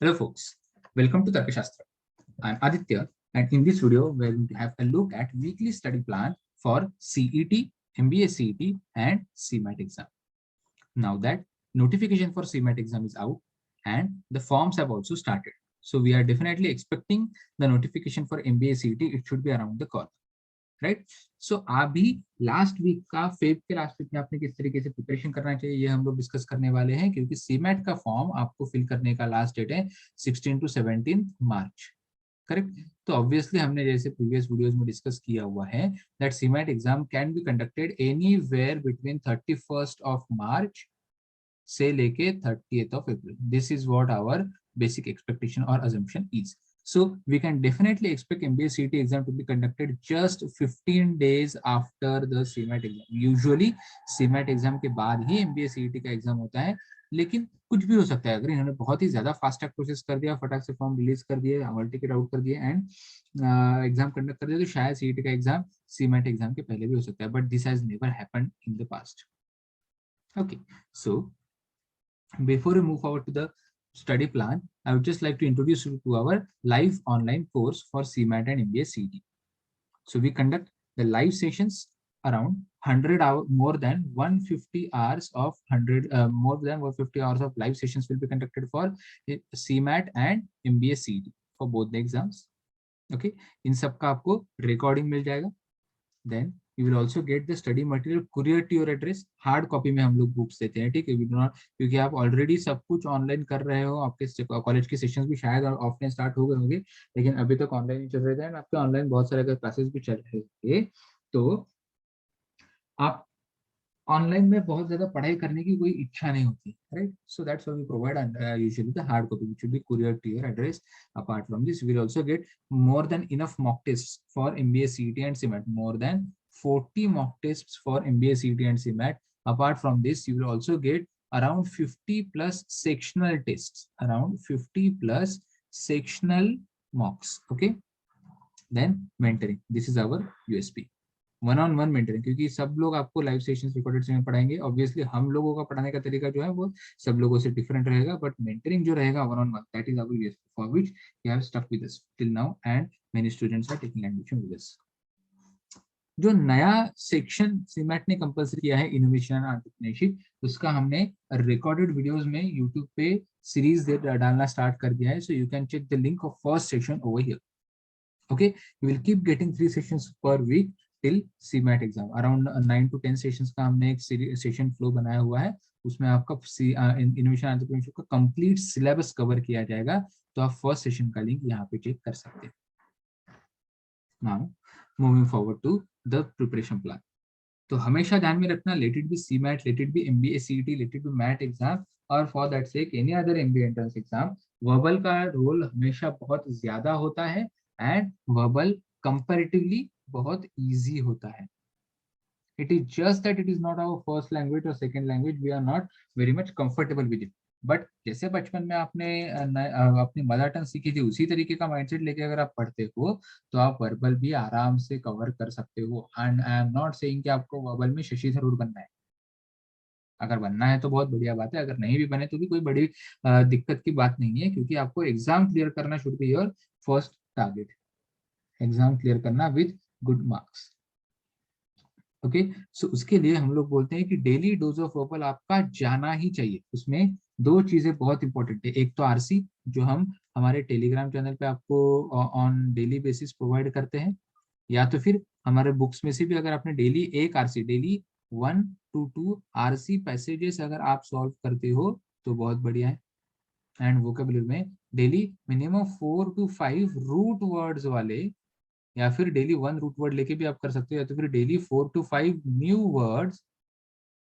Hello folks, welcome to Tarkashastra. I'm Aditya and in this video we're going to have a look at weekly study plan for CET, MBA CET and CMAT exam. Now that notification for CMAT exam is out and the forms have also started. So we are definitely expecting the notification for MBA CET. It should be around the corner. Right so अभी last week का Feb के last week में आपने किस तरीके से preparation करना चाहिए ये हम लोग डिस्कस करने वाले हैं क्योंकि सीमैट का फॉर्म आपको फिल करने का लास्ट डेट है 16 टू 17 मार्च करेक्ट तो ऑब्वियसली हमने जैसे प्रीवियस वीडियोस में डिस्कस किया हुआ है that CMAT exam can be conducted anywhere between 31st of March से लेके 30th of April this is what our basic expectation और assumption is. So we can definitely expect MBA CET exam to be conducted just 15 days after the CMAT exam. Usually CMAT exam के बाद ही MBA CET का exam होता है लेकिन कुछ भी हो सकता है अगर इन्होंने बहुत ही ज्यादा फास्ट ट्रैक प्रोसेस कर दिया फटाक से फॉर्म रिलीज कर दिए हॉल टिकट आउट कर दिए एंड एग्जाम कंडक्ट कर दिया तो शायद CET का एग्जाम CMAT एग्जाम के पहले भी हो सकता है but this has never happened in the past. Okay, so before we move forward to the study plan, I would just like to introduce you to our live online course for CMAT and MBA CET. So we conduct the live sessions around 100 hours, more than 150 hours of 100, more than 150 hours of live sessions will be conducted for CMAT and MBA CET for both the exams. Okay, in सबका आपको recording मिल जाएगा. Then you will also get the study material courier to your address. Hard copy में हम लोग books देते हैं ठीक है क्योंकि आप ऑलरेडी सब कुछ ऑनलाइन कर रहे हो आपके कॉलेज के सेशंस भी शायद ऑफलाइन स्टार्ट हो गए होंगे लेकिन अभी तक ऑनलाइन ही चल रहे थे आपके ऑनलाइन बहुत सारे क्लासेस भी चल रहे थे तो आप ऑनलाइन में बहुत ज्यादा पढ़ाई करने की कोई इच्छा नहीं होती right so that's why we provide usually the hard copy which will be courier to your address. Apart from this we will also get more than enough mock tests for MBA CET and CMAT, more than 40 mock tests for MBA CET and CMAT. Apart from this you will also get around 50 plus sectional tests, around 50 plus sectional mocks. Okay, then mentoring, this is our USP. One on one mentoring क्योंकि सब लोग आपको live sessions recorded से पढ़ाएंगे obviously हम लोगों का पढ़ाने का तरीका जो है वो सब लोगों से डिफरेंट रहेगा बट मेंटरिंग जो रहेगा one on one that is our USP for which we have stuck with us till now and many students are taking admission with us. जो नया सेक्शन सीमैट ने कंपलसरी किया है इनोवेशन एंड एंटरप्रेन्योरशिप उसका हमने recorded videos में YouTube पे series डालना स्टार्ट कर दिया है so you can check the link of first section over here. Okay, you will keep getting 3 sessions per week till CMAT exam. Around 9 to 10 sessions का हमने एक सेशन फ्लो बनाया हुआ है उसमें आपका इनोवेशन एंटरप्रेन्योरशिप का कंप्लीट सिलेबस कवर किया जाएगा तो आप फर्स्ट सेशन का लिंक यहाँ पे चेक कर सकते हैं. Now moving forward to the preparation plan. तो हमेशा ध्यान में रखना let it be CMAT, let it be MBA CET, let it be MAT exam और for that sake any other MBA entrance exam verbal का रोल हमेशा बहुत ज्यादा होता है एंड वर्बल कंपैरेटिवली बहुत इजी होता है. It is just that it is not our first language or second language. We are not very much comfortable with it. But जैसे बचपन में आपने अपनी मदर टंग सीखी थी उसी तरीके का माइंडसेट लेके अगर आप पढ़ते हो तो आप वर्बल भी आराम से कवर कर सकते हो. And I am not saying कि आपको वर्बल में शशि थरूर बनना है. अगर बनना है तो बहुत बढ़िया बात है अगर नहीं भी बने तो भी कोई बड़ी दिक्कत की बात नहीं है क्योंकि आपको एग्जाम क्लियर करना should be your first target. Exam clear करना with good marks. Okay so उसके लिए हम लोग बोलते हैं कि डेली डोज ऑफ वर्बल आपका जाना ही चाहिए. उसमें दो चीजें बहुत इंपॉर्टेंट है. एक तो आरसी जो हम हमारे टेलीग्राम चैनल पे आपको ऑन डेली बेसिस प्रोवाइड करते हैं या तो फिर हमारे बुक्स में से भी अगर आपने डेली एक RC daily 1 to 2 RC passages अगर आप सॉल्व करते हो तो बहुत बढ़िया है. एंड वोकेबुलरी में daily minimum 4 to 5 root words वाले या फिर डेली 1 रूट वर्ड लेके भी आप कर सकते हो या तो फिर daily 4 to 5 new words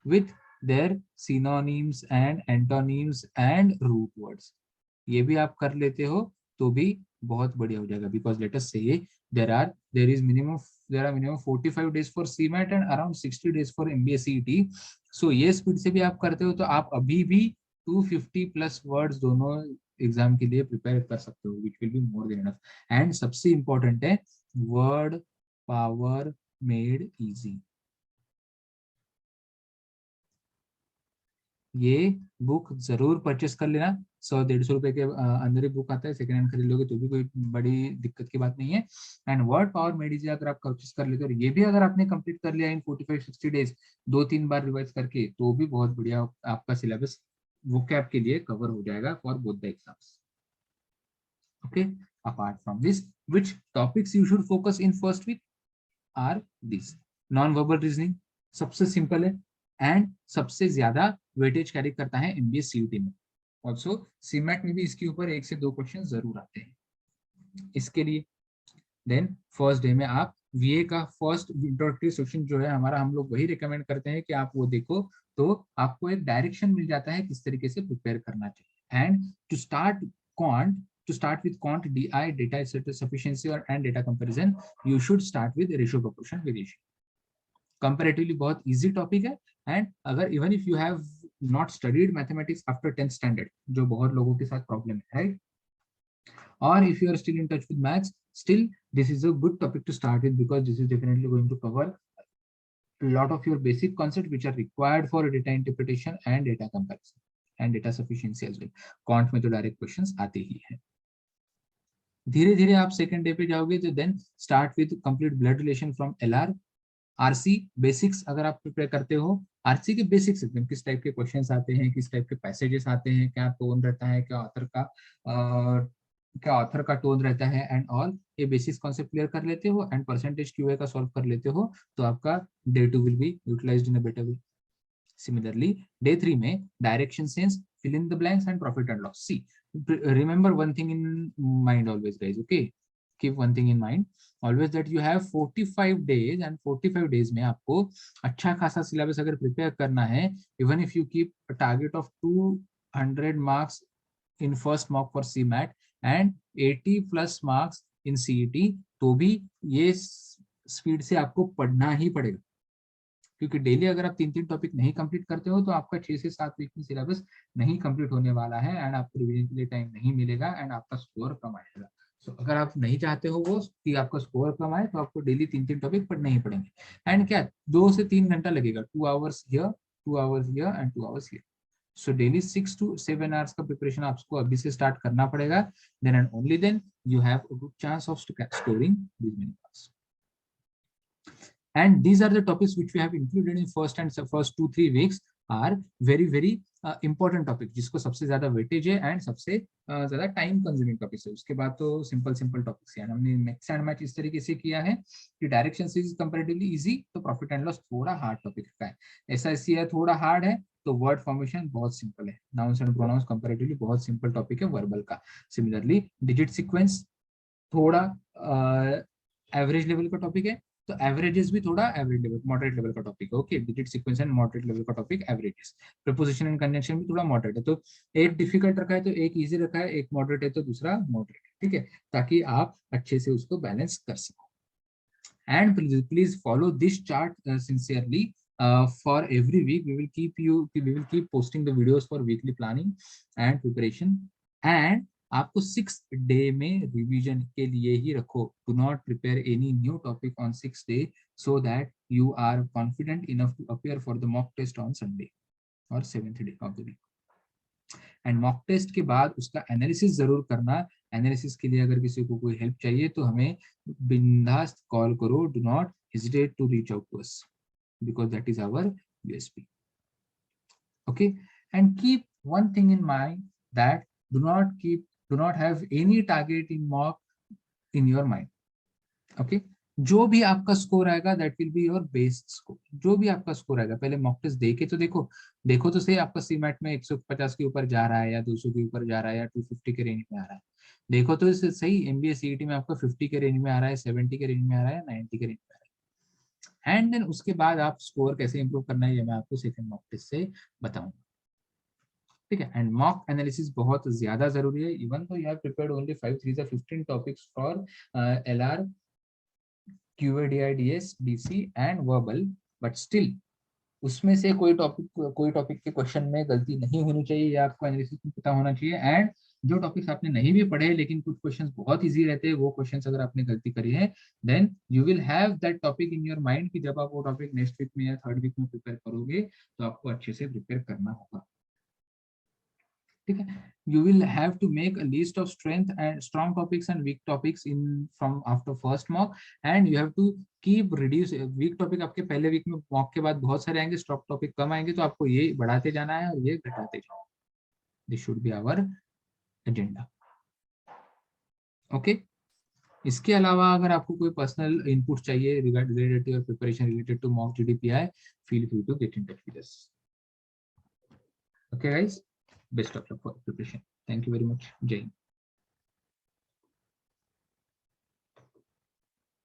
with their synonyms and antonyms and root words. ये भी आप कर लेते हो तो भी बहुत बढ़िया हो जाएगा बिकॉज लेट अस से there are minimum 45 days for CMAT and around 60 days for MBA CET. so ये स्पीड से भी आप करते हो तो आप अभी भी 250 प्लस वर्ड्स दोनों एग्जाम के लिए प्रिपेयर कर सकते हो which will be more than enough. And सबसे इंपॉर्टेंट है वर्ड पावर मेड इजी. ये बुक जरूर परचेस कर लेना। 100-150 रुपए के अंदर ही बुक आता है, सेकंड हैंड खरीद लोगे तो भी कोई बड़ी दिक्कत की बात नहीं है। एंड वर्ड पावर मेडिजी अगर आप परचेस कर लेते हो, ये भी अगर आपने कंप्लीट कर लिया इन 45-60 डेज, 2-3 बार रिवाइज करके, तो भी बहुत बढ़िया आपका सिलेबस वोकैब के लिए कवर हो जाएगा for both the exams. Okay, apart from this, which topics you should focus in first week are this. Non verbal reasoning सबसे सिंपल है एंड सबसे ज्यादा वेटेज कैरी करता है एमबीए सीयूटी में। ऑल्सो सीमैट में भी इसके ऊपर 1 से 2 क्वेश्चन जरूर आते हैं इसके लिए। देन फर्स्ट डे में आप वीए का फर्स्ट इंट्रोडक्टरी सेक्शन जो है हमारा, हम लोग वही रिकमेंड करते हैं कि आप वो देखो, तो आपको एक डायरेक्शन मिल जाता है किस तरीके से प्रिपेयर करना चाहिए। And to start quant, to start with quant DI, data sufficiency or and data comparison, you should start with ratio proportion variation. Comparatively बहुत easy topic है, and अगर even if you have not studied mathematics after 10th standard, जो बहुत लोगों के साथ problem है, right? Or if you are still in touch with maths, still this is a good topic to start with, because this is definitely going to cover a lot of your basic concepts which are required for data interpretation and data comparison and data sufficiency as well. Quant में तो direct questions आते ही हैं। धीरे धीरे आप second day पे जाओगे तो then start with complete blood relation from LR. RC basics अगर आप प्रिपेयर करते हो, आरसी के बेसिक्स एकदम, किस टाइप के क्वेश्चंस आते हैं, किस टाइप के पैसेजेस आते हैं, क्या टोन रहता है, क्या ऑथर का टोन रहता है एंड ऑल, ये बेसिक्स कॉन्सेप्ट क्लियर कर लेते हो एंड परसेंटेज क्यूए का सॉल्व कर लेते हो, तो आपका day 2 will be utilized in a better way. Similarly, day 3 में direction sense, fill in the blanks and profit and loss. See, remember one thing in mind always, guys. Okay, keep one thing in mind always, that you have 45 days, and 45 days में आपको अच्छा खासा syllabus अगर prepare करना है, even if you keep a target of 200 marks in first mock for CMAT and 80 plus marks in CET, तो भी ये स्पीड से आपको पढ़ना ही पड़ेगा, क्योंकि डेली अगर आप 3-3 टॉपिक नहीं कंप्लीट करते हो तो आपका 6 से 7 वीक में सिलेबस नहीं कंप्लीट होने वाला है एंड आपको रिवीजन के लिए टाइम नहीं मिलेगा एंड आपका स्कोर कम आएगा। सो अगर आप नहीं चाहते हो वो कि आपका स्कोर कम आए, तो आपको डेली 3-3 टॉपिक पढ़ने ही पड़ेंगे। एंड क्या 2 से 3 घंटा लगेगा, 2 hours here, 2 hours here and 2 hours here. So daily 6 to 7 hours का प्रिपरेशन आपको अभी से स्टार्ट करना पड़ेगा। Then and only then you have a good chance of scoring this many marks. And these are the topics which we have included in first 2-3 weeks are very important topic, जिसको सबसे ज्यादा weightage है and सबसे ज्यादा time consuming topics है। उसके बाद तो सिंपल टॉपिक्स है। हमने मिक्स एंड मैच इस तरीके से किया है कि डायरेक्शन इज कंपैरेटिवली इजी, तो प्रॉफिट एंड लॉस थोड़ा हार्ड टॉपिक का है। एसआईसी है थोड़ा हार्ड है, तो वर्ड फॉर्मेशन बहुत सिंपल है। नाउन्स एंड प्रोनाउंस कंपैरेटिवली बहुत सिंपल टॉपिक है वर्बल का। सिमिलरली डिजिट सीक्वेंस थोड़ा एवरेज लेवल का टॉपिक है, तो एवरेजेस भी थोड़ा एवरेज लेवल मॉडरेट लेवल का टॉपिक है। Okay, digit sequence and moderate level का topic averages. Preposition and conjunction भी थोड़ा मॉडरेट है, तो एक डिफिकल्ट रखा है तो एक इजी रखा है, एक मॉडरेट है तो दूसरा मॉडरेट है, ठीक है, ताकि आप अच्छे से उसको बैलेंस कर सको। And please follow this chart sincerely for every week. We will keep posting the videos for weekly planning and preparation. And आपको 6 डे में रिवीजन के लिए ही रखो। Do not prepare any new topic on 6 day, so that you are confident enough to appear for the mock test on Sunday और 7th day of the week. And mock test के बाद उसका analysis जरूर करना। Analysis के लिए अगर किसी को कोई हेल्प चाहिए तो हमें बिंदास कॉल करो। Do not hesitate to reach out to us, because that is our USP. Okay, and keep one thing in mind, that do not have any target in mock in your mind. Okay, जो भी आपका score आएगा that will be your base score. जो भी आपका score आएगा, पहले mock test देके तो देखो तो सही आपका सीमैट में 150 के ऊपर जा रहा है या 200 के ऊपर जा रहा है या 250 के रेंज में आ रहा है। देखो तो इससे सही एमबीए सीईटी में आपका 50 के रेंज में आ रहा है, 70 के रेंज में आ रहा है, 90 के रेंज में आ रहा है। एंड देन उसके बाद आप स्कोर कैसे इंप्रूव करना है, ये मैं आपको सेकंड मॉक टेस्ट से बताऊंगा, ठीक है। एंड मॉक एनालिसिस बहुत ज्यादा जरूरी है। Even though you have prepared only 5 3 15 topics for LR, QA, DI DS, DC and verbal, but still उसमें से कोई टॉपिक के क्वेश्चन में गलती नहीं होनी चाहिए, या आपको एनालिसिस में पता होना चाहिए। एंड जो टॉपिक्स आपने नहीं भी पढ़े लेकिन कुछ क्वेश्चंस बहुत इजी रहते हैं, वो क्वेश्चंस अगर आपने गलती करी है, then you will have that topic in your mind कि जब आप वो टॉपिक नेक्स्ट वीक में या थर्ड वीक में प्रिपेयर करोगे तो आपको अच्छे से प्रिपेयर करना होगा। ठीक है. You will have to make a list of strength and strong topics and weak topics in from after first mock, and you have to keep reduce weak topic. आपके पहले वीक में मॉक के बाद बहुत सारे आएंगे, स्ट्रॉन्ग टॉपिक कम आएंगे, तो आपको ये बढ़ाते जाना है और ये घटाते जाना. This should be our agenda. Okay. इसके अलावा अगर आपको कोई पर्सनल इनपुट चाहिए related to your preparation related to mock GDPI, feel free to get in touch with us. Okay guys, best of luck for preparation. Thank you very much. Jai Hind.